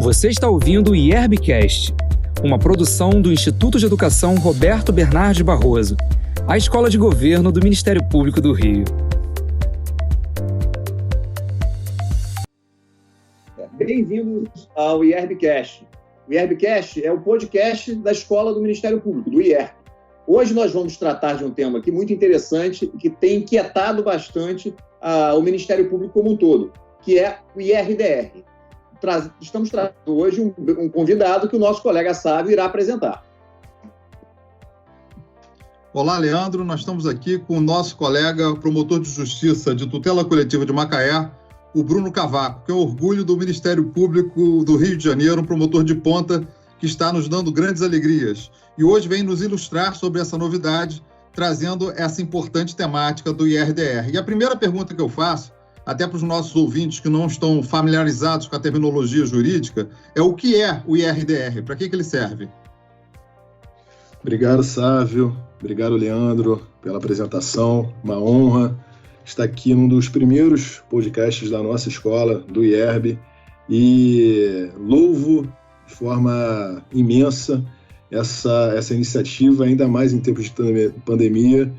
Você está ouvindo o IERBcast, uma produção do Instituto de Educação Roberto Bernardes Barroso, a Escola de Governo do Ministério Público do Rio. Bem-vindos ao IERBcast. O IERBcast é o podcast da Escola do Ministério Público, do IERB. Hoje nós vamos tratar de um tema aqui muito interessante e que tem inquietado bastante o Ministério Público como um todo, que é o IRDR. Estamos trazendo hoje um convidado que o nosso colega Sávio irá apresentar. Olá, Leandro. Nós estamos aqui com o nosso colega, promotor de Justiça de Tutela Coletiva de Macaé, o Bruno Cavaco, que é o orgulho do Ministério Público do Rio de Janeiro, um promotor de ponta que está nos dando grandes alegrias. E hoje vem nos ilustrar sobre essa novidade, trazendo essa importante temática do IRDR. E a primeira pergunta que eu faço, até para os nossos ouvintes que não estão familiarizados com a terminologia jurídica, é o que é o IRDR? Para que ele serve? Obrigado, Sávio. Obrigado, Leandro, pela apresentação. Uma honra estar aqui num dos primeiros podcasts da nossa escola, do IERB, e louvo de forma imensa essa iniciativa, ainda mais em tempos de pandemia,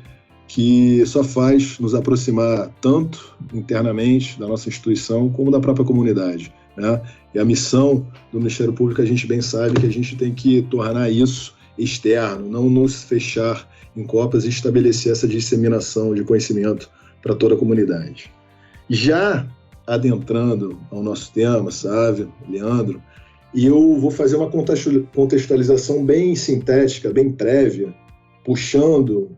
que só faz nos aproximar tanto internamente da nossa instituição como da própria comunidade, né? E a missão do Ministério Público, a gente bem sabe que a gente tem que tornar isso externo, não nos fechar em copas e estabelecer essa disseminação de conhecimento para toda a comunidade. Já adentrando ao nosso tema, Sávio, Leandro, eu vou fazer uma contextualização bem sintética, bem prévia, puxando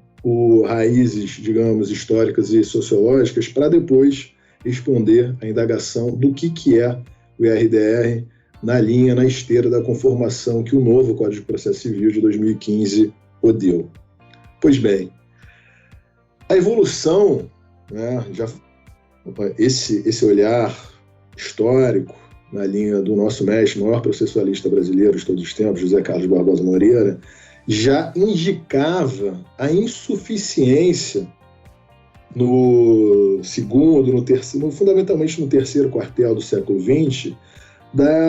raízes, digamos, históricas e sociológicas, para depois responder à indagação do que é o IRDR na esteira da conformação que o novo Código de Processo Civil de 2015 o deu. Pois bem, a evolução, né, esse olhar histórico na linha do nosso mestre, maior processualista brasileiro de todos os tempos, José Carlos Barbosa Moreira, já indicava a insuficiência no segundo, no terceiro, fundamentalmente no terceiro quartel do século XX,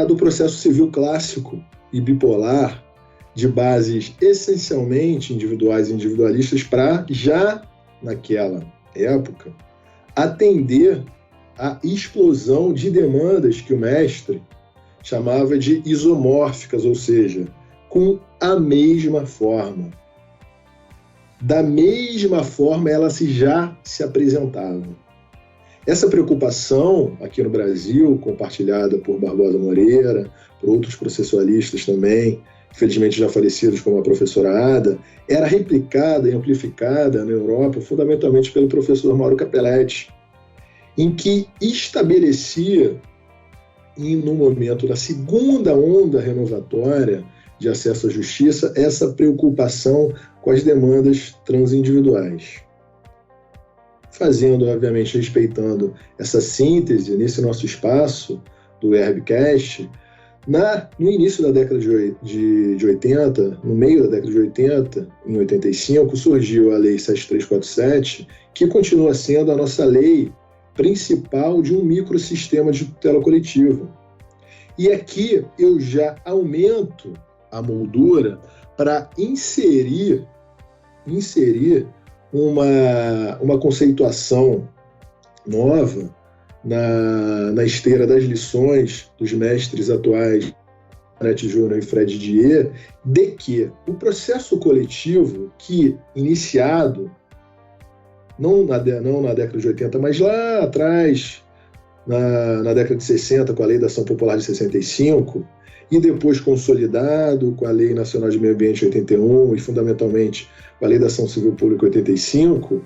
do processo civil clássico e bipolar, de bases essencialmente individuais e individualistas, para, já naquela época, atender à explosão de demandas que o mestre chamava de isomórficas, ou seja, com a mesma forma. Da mesma forma ela já se apresentava. Essa preocupação aqui no Brasil, compartilhada por Barbosa Moreira, por outros processualistas também, infelizmente já falecidos como a professora Ada, era replicada e amplificada na Europa fundamentalmente pelo professor Mauro Capelletti, em que estabelecia, no momento da segunda onda renovatória de acesso à justiça, essa preocupação com as demandas transindividuais. Fazendo, obviamente, respeitando essa síntese nesse nosso espaço do IERBcast, no início da década de 80, no meio da década de 80, em 85, surgiu a Lei 7347, que continua sendo a nossa lei principal de um microsistema de tutela coletiva. E aqui eu já aumento a moldura para inserir uma conceituação nova na esteira das lições dos mestres atuais, Neto Júnior e Fred Dier, de que o processo coletivo que, iniciado, não na década de 80, mas lá atrás, na década de 60, com a Lei da Ação Popular de 65, e depois consolidado com a Lei Nacional de Meio Ambiente 81 e, fundamentalmente, com a Lei da Ação Civil Pública 85,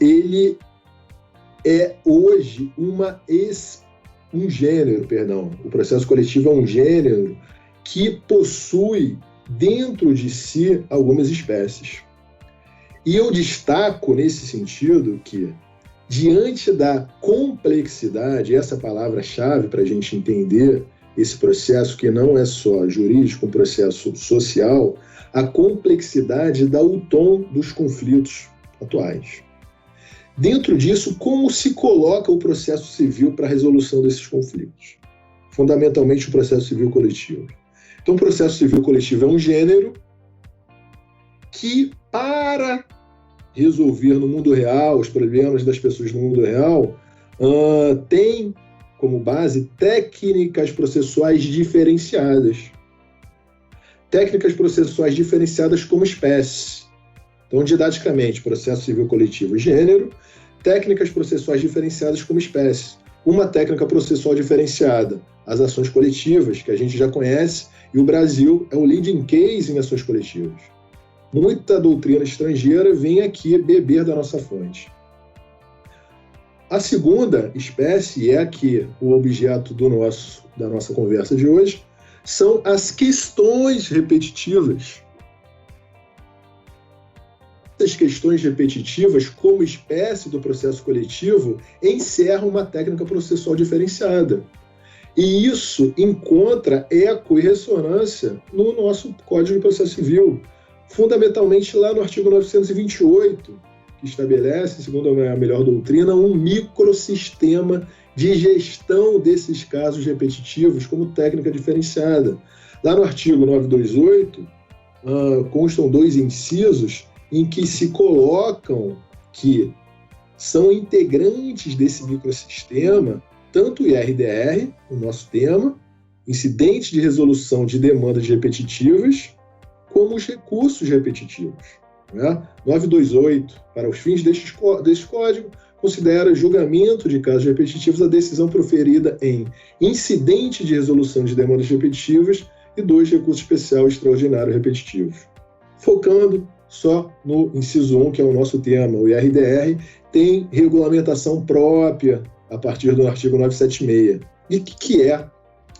ele é hoje um gênero, o processo coletivo é um gênero que possui dentro de si algumas espécies. E eu destaco nesse sentido que, diante da complexidade, essa palavra-chave para a gente entender esse processo que não é só jurídico, um processo social, a complexidade dá o tom dos conflitos atuais. Dentro disso, como se coloca o processo civil para a resolução desses conflitos? fundamentalmente o processo civil coletivo. Então, o processo civil coletivo é um gênero que, para resolver no mundo real os problemas das pessoas no mundo real, tem como base técnicas processuais diferenciadas. Técnicas processuais diferenciadas como espécie. Então, didaticamente, processo civil coletivo, gênero, técnicas processuais diferenciadas como espécie. Uma técnica processual diferenciada, as ações coletivas, que a gente já conhece, e o Brasil é o leading case em ações coletivas. Muita doutrina estrangeira vem aqui beber da nossa fonte. A segunda espécie, é aqui o objeto da nossa conversa de hoje, são as questões repetitivas. Essas questões repetitivas, como espécie do processo coletivo, encerram uma técnica processual diferenciada. E isso encontra eco e ressonância no nosso Código de Processo Civil, fundamentalmente lá no artigo 928, que estabelece, segundo a melhor doutrina, um microsistema de gestão desses casos repetitivos como técnica diferenciada. Lá no artigo 928, constam 2 incisos em que se colocam que são integrantes desse microsistema tanto o IRDR, o nosso tema, incidente de resolução de demandas repetitivas, como os recursos repetitivos. Né? 928, para os fins deste código, considera julgamento de casos repetitivos a decisão proferida em incidente de resolução de demandas repetitivas e 2 recursos especial extraordinário repetitivos. Focando só no inciso 1, que é o nosso tema, o IRDR, tem regulamentação própria a partir do artigo 976. E o que é,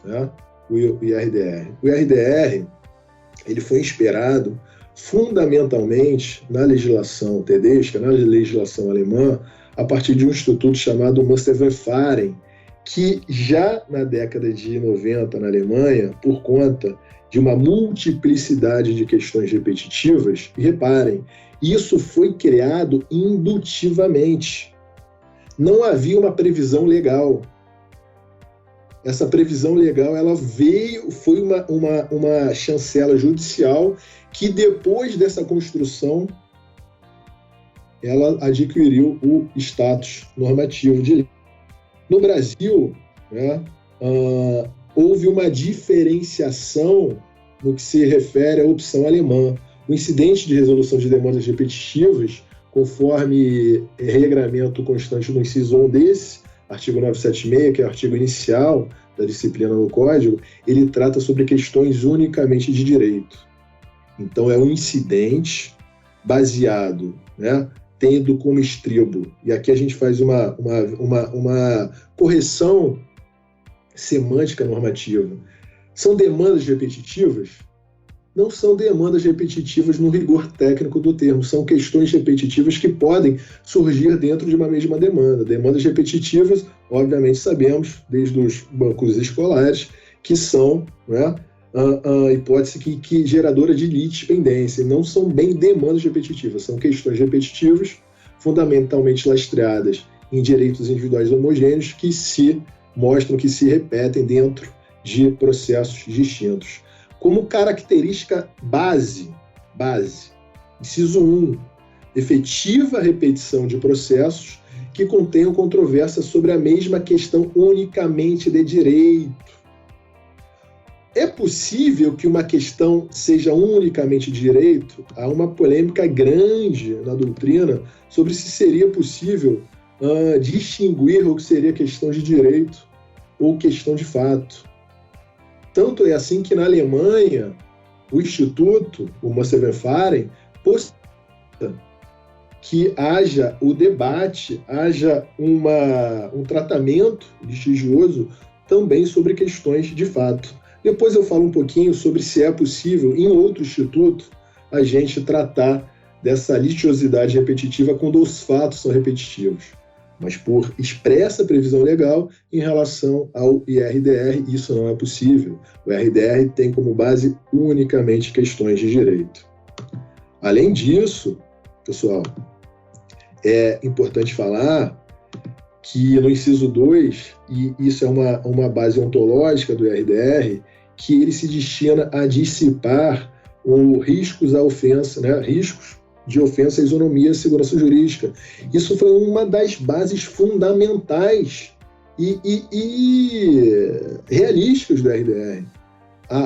né, o IRDR? O IRDR ele foi inspirado fundamentalmente na legislação tedesca, na legislação alemã, a partir de um instituto chamado Musterverfahren, que já na década de 90 na Alemanha, por conta de uma multiplicidade de questões repetitivas, e reparem, isso foi criado indutivamente. Não havia uma previsão legal. Essa previsão legal, ela foi uma chancela judicial que depois dessa construção, ela adquiriu o status normativo de lei. No Brasil, né, houve uma diferenciação no que se refere à opção alemã. O incidente de resolução de demandas repetitivas, conforme regramento constante no inciso 1 desse, artigo 976, que é o artigo inicial da disciplina no Código, ele trata sobre questões unicamente de direito. Então, é um incidente baseado, né, tendo como estribo, e aqui a gente faz uma correção semântica normativa. São demandas repetitivas? Não são demandas repetitivas no rigor técnico do termo, são questões repetitivas que podem surgir dentro de uma mesma demanda. Demandas repetitivas, obviamente sabemos, desde os bancos escolares, que são, né, a hipótese que geradora de litispendência, não são bem demandas repetitivas, são questões repetitivas, fundamentalmente lastreadas em direitos individuais homogêneos, que se mostram que se repetem dentro de processos distintos. Como característica base, inciso 1, efetiva repetição de processos que contenham controvérsia sobre a mesma questão unicamente de direito. É possível que uma questão seja unicamente de direito? Há uma polêmica grande na doutrina sobre se seria possível distinguir o que seria questão de direito ou questão de fato. Tanto é assim que na Alemanha, o Instituto, o Musterverfahren, possibilita que haja o debate, haja um tratamento litigioso também sobre questões de fato. Depois eu falo um pouquinho sobre se é possível, em outro instituto, a gente tratar dessa litigiosidade repetitiva quando os fatos são repetitivos. Mas por expressa previsão legal, em relação ao IRDR, isso não é possível. O IRDR tem como base unicamente questões de direito. Além disso, pessoal, é importante falar que no inciso 2, e isso é uma base ontológica do IRDR, que ele se destina a dissipar riscos à ofensa, né? Riscos de ofensa à isonomia e segurança jurídica. Isso foi uma das bases fundamentais e realísticas do IRDR.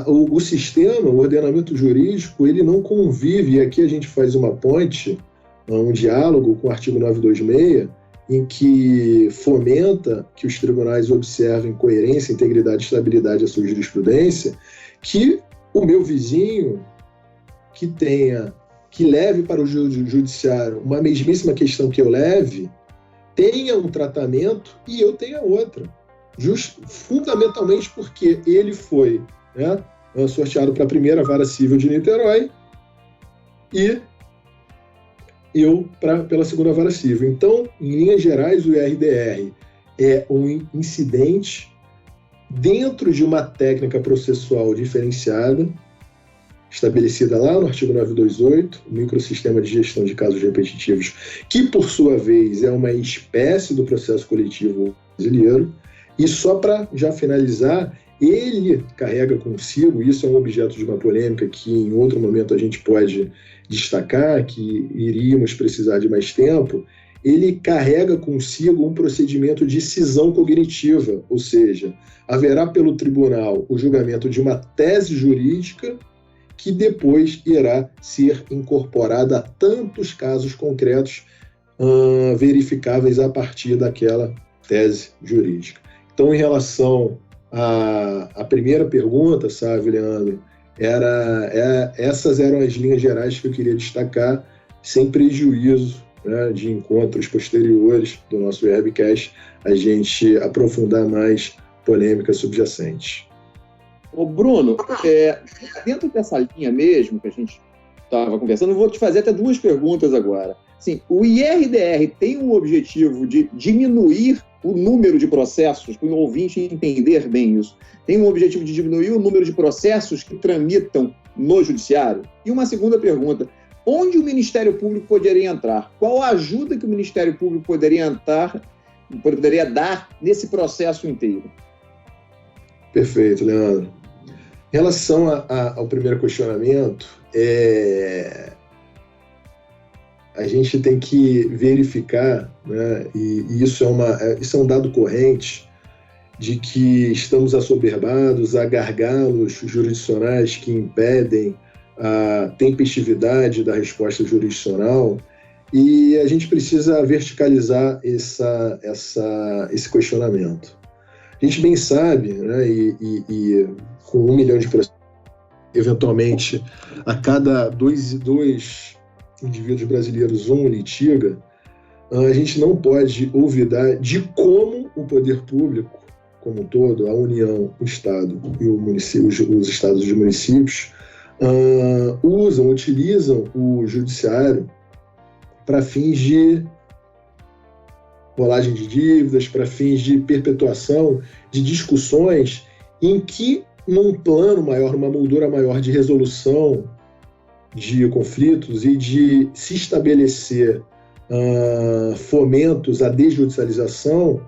O sistema, o ordenamento jurídico, ele não convive, e aqui a gente faz uma ponte, um diálogo com o artigo 926, em que fomenta que os tribunais observem coerência, integridade e estabilidade à sua jurisprudência, que o meu vizinho que leve para o judiciário uma mesmíssima questão que eu leve, tenha um tratamento e eu tenha outra. Fundamentalmente porque ele foi, né, sorteado para a primeira vara civil de Niterói e eu pela segunda vara civil. Então, em linhas gerais, o IRDR é um incidente dentro de uma técnica processual diferenciada, estabelecida lá no artigo 928, o microsistema de gestão de casos repetitivos, que, por sua vez, é uma espécie do processo coletivo brasileiro. E só para já finalizar, ele carrega consigo, isso é um objeto de uma polêmica que em outro momento a gente pode destacar, que iríamos precisar de mais tempo, ele carrega consigo um procedimento de cisão cognitiva, ou seja, haverá pelo tribunal o julgamento de uma tese jurídica que depois irá ser incorporada a tantos casos concretos verificáveis a partir daquela tese jurídica. Então, em relação à primeira pergunta, sabe, Leandro, essas eram as linhas gerais que eu queria destacar, sem prejuízo, né, de encontros posteriores do nosso IRBcast, a gente aprofundar mais polêmicas subjacentes. Ô Bruno, dentro dessa linha mesmo que a gente estava conversando, eu vou te fazer até duas perguntas agora. Sim, o IRDR tem o objetivo de diminuir o número de processos, para o ouvinte entender bem isso, tem o objetivo de diminuir o número de processos que tramitam no judiciário? E uma segunda pergunta, onde o Ministério Público poderia entrar? Qual a ajuda que o Ministério Público poderia dar nesse processo inteiro? Perfeito, Leandro. Em relação ao primeiro questionamento, a gente tem que verificar, né, e isso é um dado corrente, de que estamos assoberbados a gargalos jurisdicionais que impedem a tempestividade da resposta jurisdicional, e a gente precisa verticalizar esse questionamento. A gente bem sabe, né, e com 1 milhão de processos, eventualmente, a cada dois indivíduos brasileiros litiga, a gente não pode olvidar de como o poder público, como um todo, a União, o Estado e os estados e municípios, utilizam o judiciário para fins de rolagem de dívidas, para fins de perpetuação de discussões em que, num plano maior, numa moldura maior de resolução de conflitos e de se estabelecer fomentos à desjudicialização,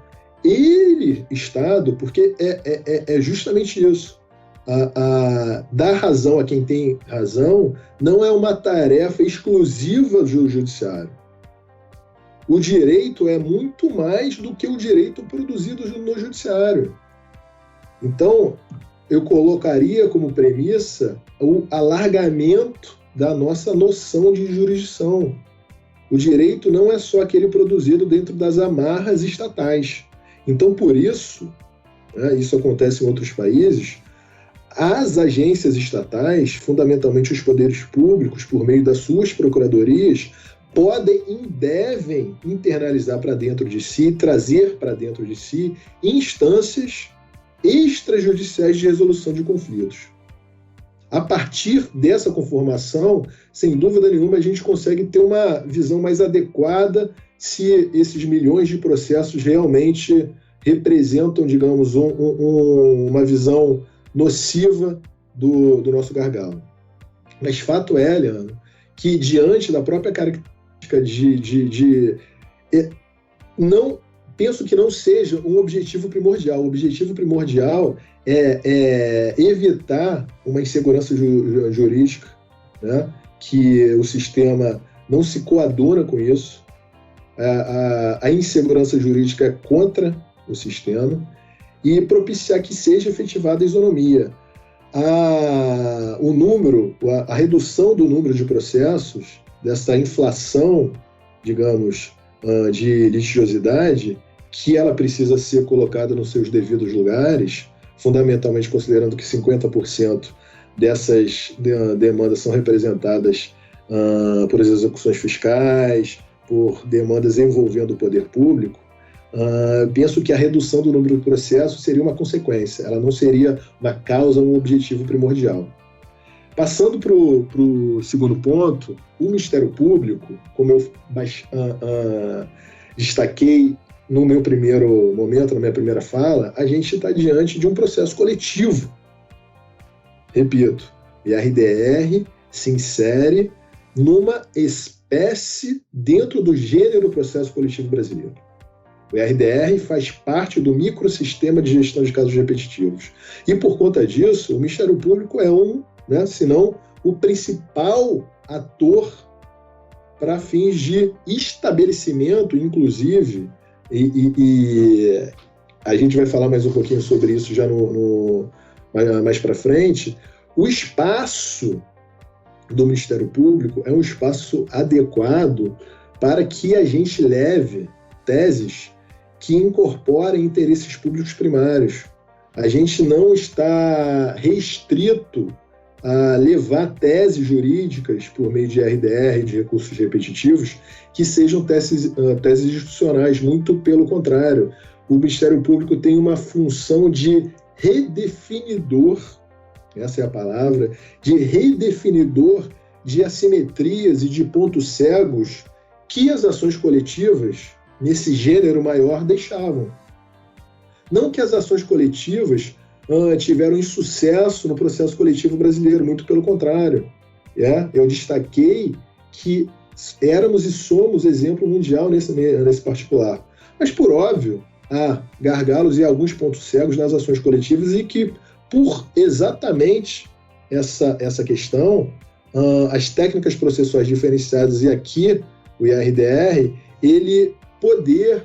Estado, porque é justamente isso, dar razão a quem tem razão não é uma tarefa exclusiva do judiciário. O direito é muito mais do que o direito produzido no judiciário. Então, eu colocaria como premissa o alargamento da nossa noção de jurisdição. O direito não é só aquele produzido dentro das amarras estatais. Então, por isso, né, isso acontece em outros países, as agências estatais, fundamentalmente os poderes públicos, por meio das suas procuradorias, podem e devem internalizar para dentro de si, trazer para dentro de si instâncias extrajudiciais de resolução de conflitos. A partir dessa conformação, sem dúvida nenhuma, a gente consegue ter uma visão mais adequada se esses milhões de processos realmente representam, digamos, uma visão nociva do nosso gargalo. Mas fato é, Leandro, que diante da própria característica de não penso que não seja um objetivo primordial. O objetivo primordial é evitar uma insegurança jurídica, né? Que o sistema não se coaduna com isso. A insegurança jurídica é contra o sistema e propiciar que seja efetivada a isonomia. A redução do número de processos, dessa inflação, digamos, de litigiosidade, que ela precisa ser colocada nos seus devidos lugares, fundamentalmente considerando que 50% dessas demandas são representadas por execuções fiscais, por demandas envolvendo o poder público. Penso que a redução do número de processos seria uma consequência, ela não seria uma causa, um objetivo primordial. Passando para o segundo ponto, o Ministério Público, como eu destaquei no meu primeiro momento, na minha primeira fala, a gente está diante de um processo coletivo. Repito, o IRDR se insere numa espécie dentro do gênero processo coletivo brasileiro. O IRDR faz parte do microsistema de gestão de casos repetitivos. E, por conta disso, o Ministério Público é se não o principal ator para fins de estabelecimento, inclusive, e a gente vai falar mais um pouquinho sobre isso já mais para frente. O espaço do Ministério Público é um espaço adequado para que a gente leve teses que incorporem interesses públicos primários. A gente não está restrito a levar teses jurídicas por meio de RDR, de recursos repetitivos, que sejam teses institucionais, muito pelo contrário. O Ministério Público tem uma função de redefinidor, essa é a palavra, de redefinidor de assimetrias e de pontos cegos que as ações coletivas, nesse gênero maior, deixavam. Não que as ações coletivas tiveram insucesso no processo coletivo brasileiro, muito pelo contrário. Eu destaquei que éramos e somos exemplo mundial nesse particular. Mas, por óbvio, há gargalos e alguns pontos cegos nas ações coletivas e que, por exatamente essa questão, as técnicas processuais diferenciadas e aqui o IRDR, ele poder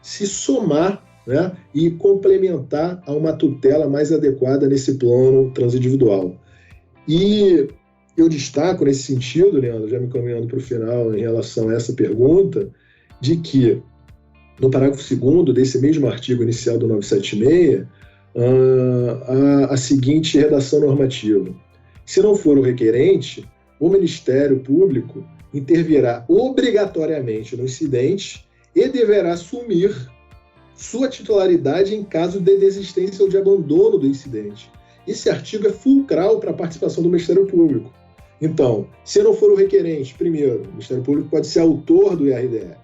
se somar, né, e complementar a uma tutela mais adequada nesse plano transindividual. E eu destaco nesse sentido, Leandro, já me caminhando para o final em relação a essa pergunta, de que no parágrafo 2º desse mesmo artigo inicial do 976, a seguinte redação normativa: se não for o requerente, o Ministério Público intervirá obrigatoriamente no incidente e deverá assumir sua titularidade em caso de desistência ou de abandono do incidente. Esse artigo é fulcral para a participação do Ministério Público. Então, se não for o requerente, primeiro, o Ministério Público pode ser autor do IRDR.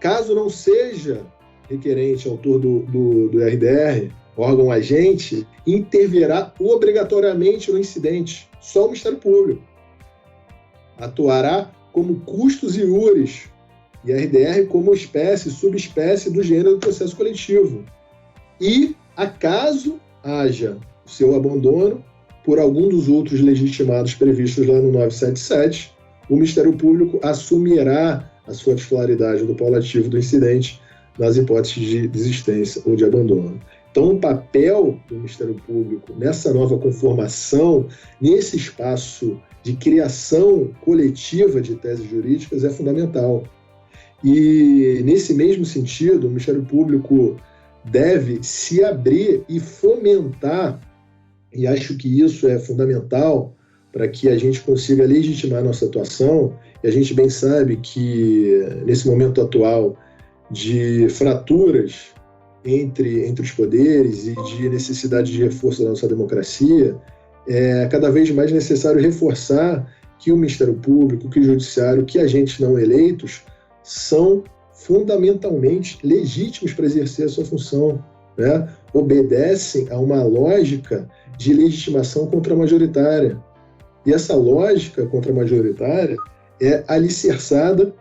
Caso não seja requerente, autor do IRDR, órgão agente, intervirá obrigatoriamente no incidente. Só o Ministério Público atuará como custos e iures, e IRDR como espécie, subespécie do gênero do processo coletivo. E, acaso haja o seu abandono por algum dos outros legitimados previstos lá no 977, o Ministério Público assumirá a sua titularidade do polo ativo do incidente nas hipóteses de desistência ou de abandono. Então, o papel do Ministério Público nessa nova conformação, nesse espaço de criação coletiva de teses jurídicas, é fundamental. E, nesse mesmo sentido, o Ministério Público deve se abrir e fomentar, e acho que isso é fundamental para que a gente consiga legitimar nossa atuação, e a gente bem sabe que, nesse momento atual de fraturas entre os poderes e de necessidade de reforço da nossa democracia, é cada vez mais necessário reforçar que o Ministério Público, que o Judiciário, que agentes não eleitos são fundamentalmente legítimos para exercer a sua função, né? Obedecem a uma lógica de legitimação contra-majoritária. E essa lógica contra-majoritária é alicerçada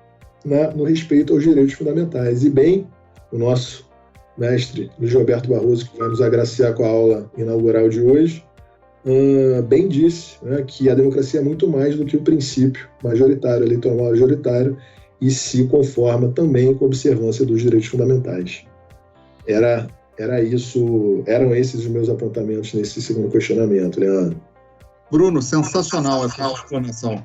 no respeito aos direitos fundamentais. E bem, o nosso mestre Luiz Roberto Barroso, que vai nos agraciar com a aula inaugural de hoje, bem disse, né, que a democracia é muito mais do que o princípio majoritário, eleitoral majoritário, e se conforma também com a observância dos direitos fundamentais. Eram esses os meus apontamentos nesse segundo questionamento, Leandro. Bruno, sensacional essa explanação.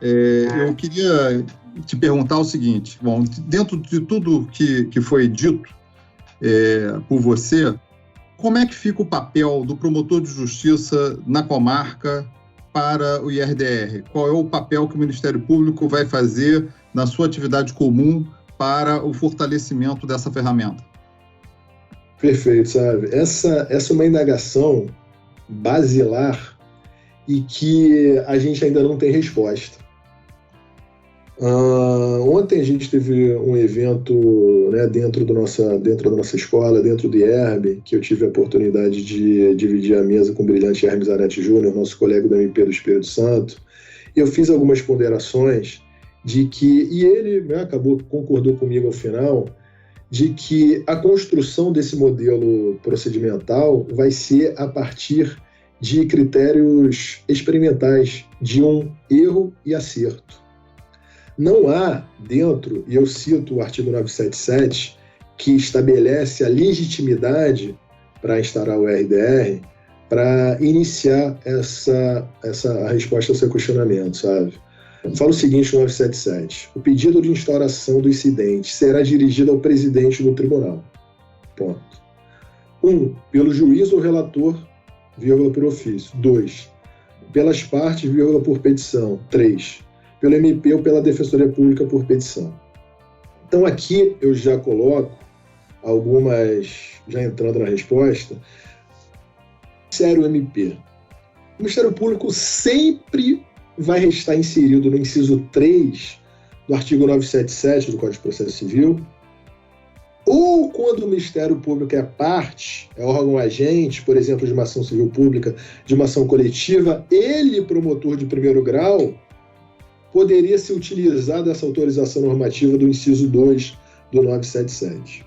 Eu queria te perguntar o seguinte: bom, dentro de tudo que foi dito por você, como é que fica o papel do promotor de justiça na comarca para o IRDR? Qual é o papel que o Ministério Público vai fazer na sua atividade comum para o fortalecimento dessa ferramenta? Perfeito, sabe? Essa é uma indagação basilar e que a gente ainda não tem resposta. Ontem a gente teve um evento, né, dentro da nossa escola, dentro do IERB, que eu tive a oportunidade de dividir a mesa com o brilhante Hermes Arete Júnior, nosso colega do MP do Espírito Santo. Eu fiz algumas ponderações e ele, né, concordou comigo ao final, de que a construção desse modelo procedimental vai ser a partir de critérios experimentais, de um erro e acerto. Não há dentro, e eu cito o artigo 977, que estabelece a legitimidade para instaurar o RDR, para iniciar a resposta ao seu questionamento, sabe? Fala o seguinte no 977, o pedido de instauração do incidente será dirigido ao presidente do tribunal. Ponto. 1. Pelo juiz ou relator, vírgula, por ofício. 2. Pelas partes, vírgula, por petição. 3. Pelo MP ou pela Defensoria Pública por petição. Então aqui eu já coloco algumas, já entrando na resposta, Ministério MP. O Ministério Público sempre vai estar inserido no inciso 3 do artigo 977 do Código de Processo Civil, ou quando o Ministério Público é parte, é órgão agente, por exemplo, de uma ação civil pública, de uma ação coletiva, ele, promotor de primeiro grau, poderia se utilizar dessa autorização normativa do inciso 2 do 977.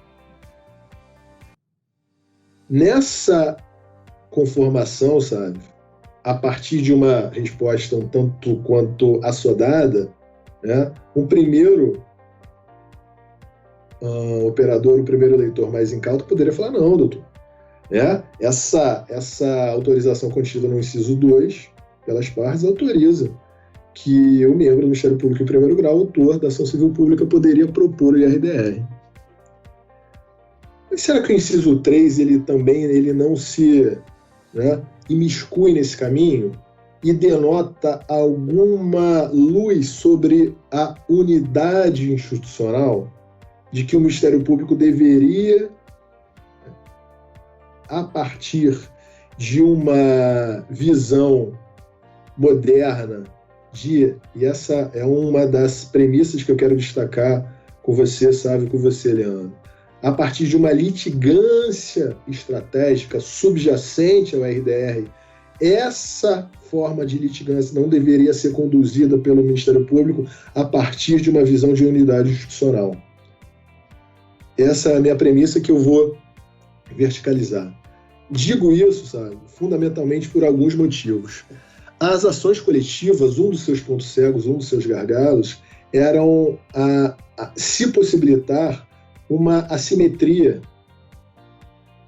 Nessa conformação, sabe, a partir de uma resposta um tanto quanto assodada, né, um primeiro operador, o primeiro eleitor mais incauto poderia falar, não, doutor, né, essa autorização contida no inciso 2, pelas partes, autoriza que o membro do Ministério Público em primeiro grau, autor da ação civil pública, poderia propor o IRDR. Mas será que o inciso 3 ele não se, né, imiscui nesse caminho e denota alguma luz sobre a unidade institucional de que o Ministério Público deveria, a partir de uma visão moderna, e essa é uma das premissas que eu quero destacar com você, sabe, com você, Leandro, a partir de uma litigância estratégica subjacente ao RDR, essa forma de litigância não deveria ser conduzida pelo Ministério Público a partir de uma visão de unidade institucional. Essa é a minha premissa que eu vou verticalizar. Digo isso, sabe, fundamentalmente por alguns motivos. As ações coletivas, um dos seus pontos cegos, um dos seus gargalos, eram se possibilitar uma assimetria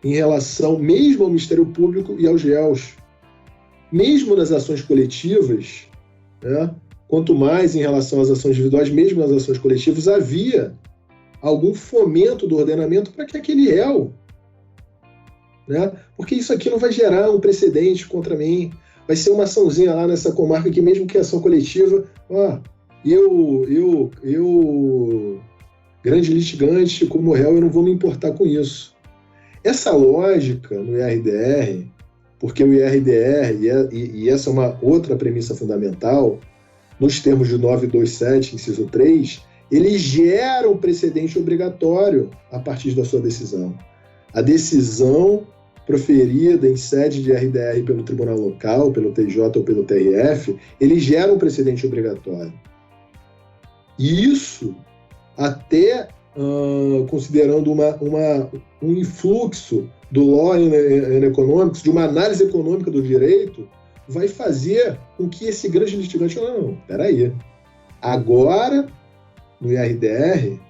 em relação mesmo ao Ministério Público e aos réus. Mesmo nas ações coletivas, né, quanto mais em relação às ações individuais, mesmo nas ações coletivas, havia algum fomento do ordenamento para que aquele réu, né, porque isso aqui não vai gerar um precedente contra mim, vai ser uma açãozinha lá nessa comarca que mesmo que ação coletiva, eu grande litigante como réu, eu não vou me importar com isso. Essa lógica no IRDR, porque o IRDR, e essa é uma outra premissa fundamental, nos termos de 927, inciso 3, ele gera um precedente obrigatório a partir da sua decisão. A decisão proferida em sede de RDR pelo Tribunal Local, pelo TJ ou pelo TRF, ele gera um precedente obrigatório. E isso até considerando um influxo do law and economics, de uma análise econômica do direito, vai fazer com que esse grande litigante fale, não, peraí, agora, no IRDR,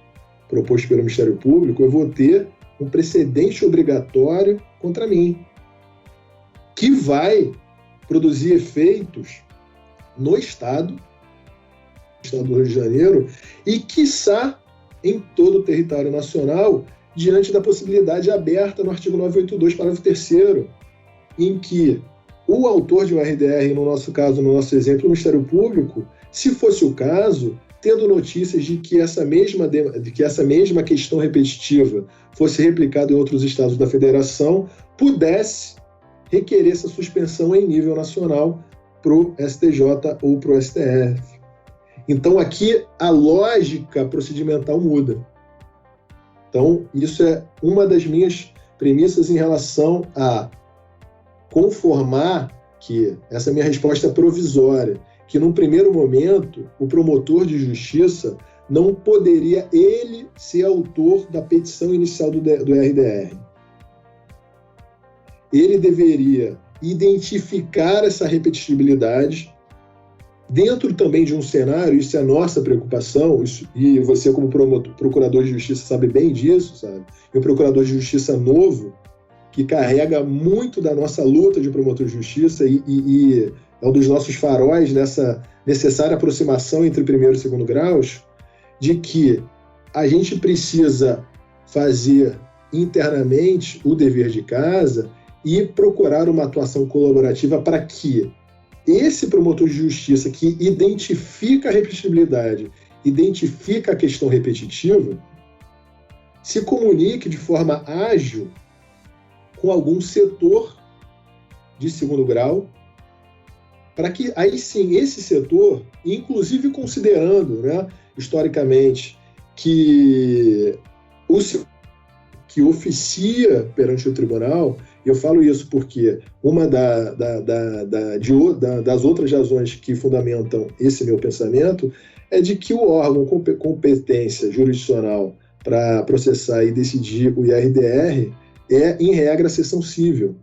proposto pelo Ministério Público, eu vou ter um precedente obrigatório contra mim, que vai produzir efeitos no Estado do Rio de Janeiro e, quiçá, em todo o território nacional, diante da possibilidade aberta no artigo 982, parágrafo 3º, em que o autor de um RDR, no nosso caso, no nosso exemplo, o Ministério Público, se fosse o caso, tendo notícias de que essa mesma questão repetitiva fosse replicada em outros estados da federação, pudesse requerer essa suspensão em nível nacional para o STJ ou para o STF. Então, aqui, a lógica procedimental muda. Então, isso é uma das minhas premissas em relação a conformar que essa minha resposta é provisória, que num primeiro momento o promotor de justiça não poderia ele ser autor da petição inicial do RDR. Ele deveria identificar essa repetibilidade dentro também de um cenário, isso é a nossa preocupação, e você como procurador de justiça sabe bem disso, sabe? E o procurador de justiça novo, que carrega muito da nossa luta de promotor de justiça e é um dos nossos faróis nessa necessária aproximação entre primeiro e segundo graus, de que a gente precisa fazer internamente o dever de casa e procurar uma atuação colaborativa para que esse promotor de justiça que identifica a repetibilidade, identifica a questão repetitiva, se comunique de forma ágil com algum setor de segundo grau, para que aí sim esse setor, inclusive considerando, né, historicamente, que o que oficia perante o tribunal, eu falo isso porque uma das outras razões que fundamentam esse meu pensamento é de que o órgão com competência jurisdicional para processar e decidir o IRDR é, em regra, a seção civil.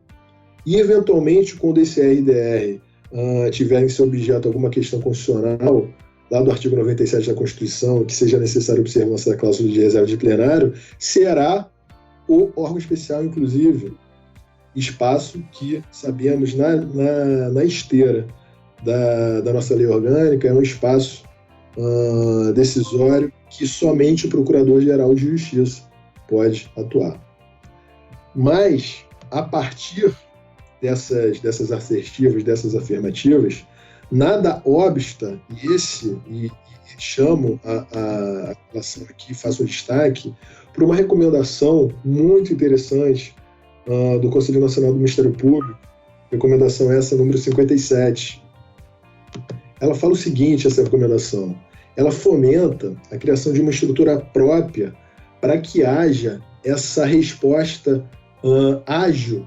E, eventualmente, quando esse IRDR tiver em seu objeto alguma questão constitucional, lá do artigo 97 da Constituição, que seja necessária observância da cláusula de reserva de plenário, será o órgão especial, inclusive, espaço que sabemos na esteira da nossa lei orgânica, é um espaço decisório que somente o Procurador-Geral de Justiça pode atuar. Mas, a partir dessas assertivas, dessas afirmativas, nada obsta, e chamo a relação aqui, faço um destaque, para uma recomendação muito interessante do Conselho Nacional do Ministério Público, recomendação essa número 57. Ela fala o seguinte, essa recomendação, ela fomenta a criação de uma estrutura própria para que haja essa resposta ágil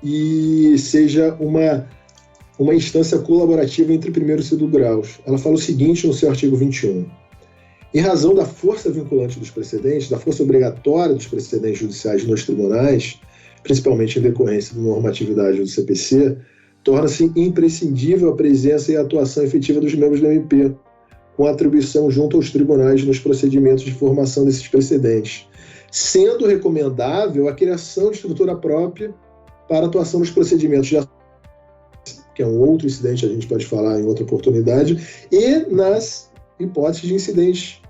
e seja uma instância colaborativa entre primeiro e segundo graus. Ela fala o seguinte no seu artigo 21. Em razão da força vinculante dos precedentes, da força obrigatória dos precedentes judiciais nos tribunais, principalmente em decorrência da normatividade do CPC, torna-se imprescindível a presença e a atuação efetiva dos membros do MP, com atribuição junto aos tribunais nos procedimentos de formação desses precedentes, sendo recomendável a criação de estrutura própria para atuação nos procedimentos de que é um outro incidente, a gente pode falar em outra oportunidade, e nas hipóteses de incidentes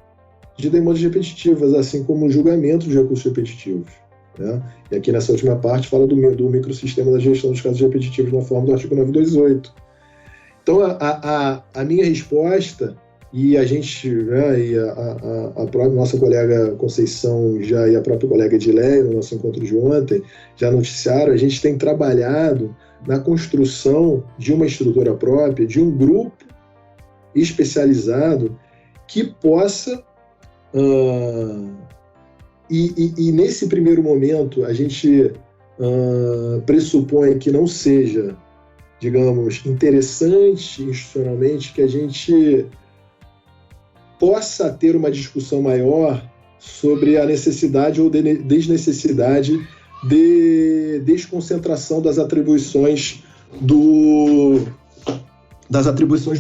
de demandas repetitivas, assim como o julgamento de recursos repetitivos. Né? E aqui nessa última parte fala do microsistema da gestão dos casos repetitivos na forma do artigo 928. Então, a minha resposta, e a gente, né, e a própria nossa colega Conceição e a própria colega Edileia, no nosso encontro de ontem, já noticiaram, a gente tem trabalhado na construção de uma estrutura própria, de um grupo especializado que possa, e nesse primeiro momento a gente pressupõe que não seja, digamos, interessante institucionalmente que a gente possa ter uma discussão maior sobre a necessidade ou desnecessidade de desconcentração das atribuições do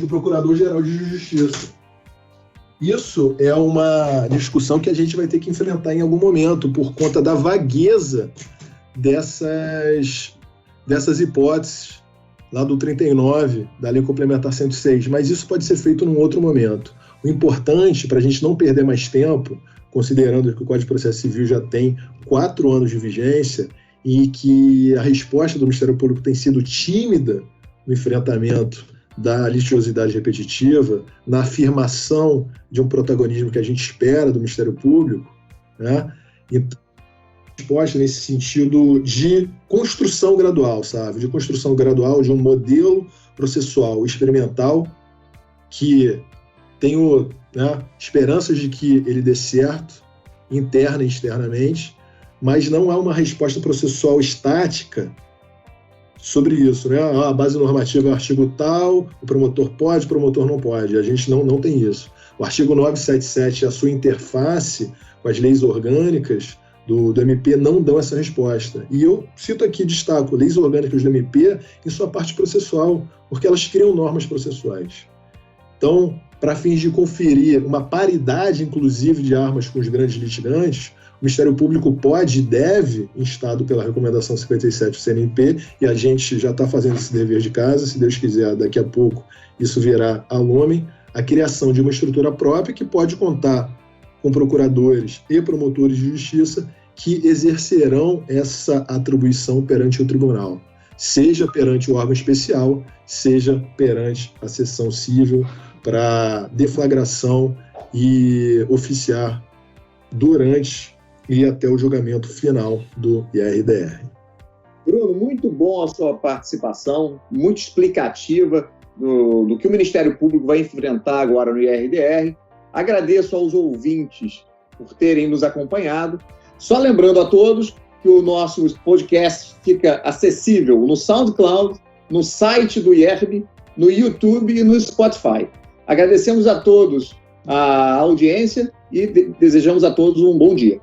Procurador-Geral de Justiça. Isso é uma discussão que a gente vai ter que enfrentar em algum momento por conta da vagueza dessas hipóteses lá do 39, da Lei Complementar 106, mas isso pode ser feito num outro momento. O importante, para a gente não perder mais tempo, considerando que o Código de Processo Civil já tem 4 anos de vigência e que a resposta do Ministério Público tem sido tímida no enfrentamento da litigiosidade repetitiva, na afirmação de um protagonismo que a gente espera do Ministério Público, né? Então, resposta nesse sentido de construção gradual, sabe? De construção gradual de um modelo processual experimental que tenho, né, esperanças de que ele dê certo, interna e externamente, mas não há uma resposta processual estática sobre isso, né? A base normativa é o artigo tal, o promotor pode, o promotor não pode. A gente não tem isso. O artigo 977 e a sua interface com as leis orgânicas do MP não dão essa resposta. E eu cito aqui, destaco, leis orgânicas do MP em sua parte processual, porque elas criam normas processuais. Então, para fins de conferir uma paridade, inclusive, de armas com os grandes litigantes, o Ministério Público pode e deve, instado pela Recomendação 57 do CNMP, e a gente já está fazendo esse dever de casa, se Deus quiser, daqui a pouco isso virá a lume, a criação de uma estrutura própria que pode contar com procuradores e promotores de justiça que exercerão essa atribuição perante o tribunal, seja perante o órgão especial, seja perante a seção civil, para deflagração e oficiar durante e até o julgamento final do IRDR. Bruno, muito bom a sua participação, muito explicativa do que o Ministério Público vai enfrentar agora no IRDR. Agradeço aos ouvintes por terem nos acompanhado. Só lembrando a todos que o nosso podcast fica acessível no SoundCloud, no site do IERB, no YouTube e no Spotify. Agradecemos a todos a audiência e desejamos a todos um bom dia.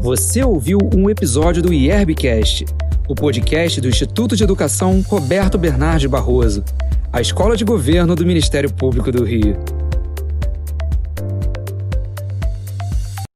Você ouviu um episódio do IERBcast, o podcast do Instituto de Educação Roberto Bernardes Barroso, a Escola de Governo do Ministério Público do Rio.